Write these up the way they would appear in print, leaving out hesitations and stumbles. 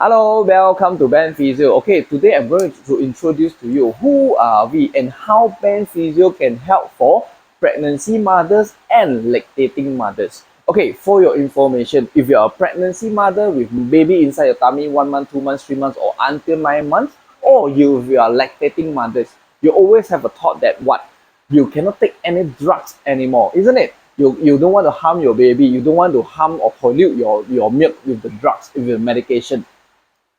Hello, welcome to Benphysio. Okay, today I'm going to introduce to you who are we and how Benphysio can help for pregnancy mothers and lactating mothers. Okay, for your information, if you're a pregnancy mother with baby inside your tummy 1 month, 2 months, 3 months, or until 9 months, or if you are lactating mothers, you always have a thought that what? You cannot take any drugs anymore, isn't it? You don't want to harm your baby, you don't want to harm or pollute your milk with the drugs, with the medication.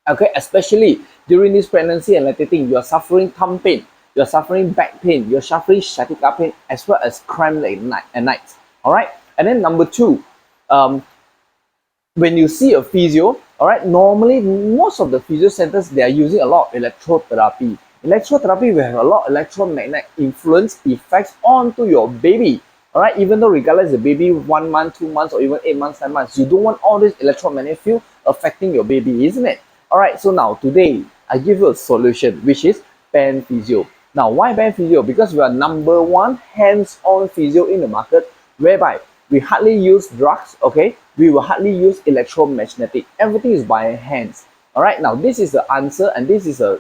Okay, especially during this pregnancy and lactating, you're suffering thumb pain, you're suffering back pain, you're suffering sciatica pain, as well as cramp at night. All right, and then number two, when you see a physio, all right, normally most of the physio centers they are using a lot of electrotherapy. Electrotherapy will have a lot of electromagnetic influence effects onto your baby. All right, even though regardless the baby 1 month, 2 months, or even 8 months, 10 months, you don't want all this electromagnetic field affecting your baby, isn't it? All right, so now today I give you a solution, which is Benphysio. Now, why Benphysio? Because we are number one hands-on physio in the market, whereby we hardly use drugs. Okay, we will hardly use electromagnetic. Everything is by hands. All right, now this is the answer, and this is the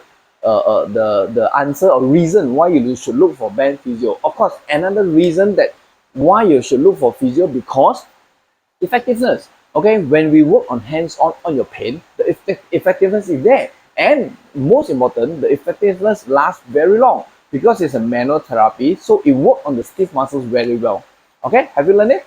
answer or reason why you should look for Benphysio. Of course, another reason that why you should look for physio, because effectiveness. Okay, when we work on hands-on your pain, the effectiveness is there, and most important, the effectiveness lasts very long because it's a manual therapy, so it works on the stiff muscles very well. Okay, have you learned it?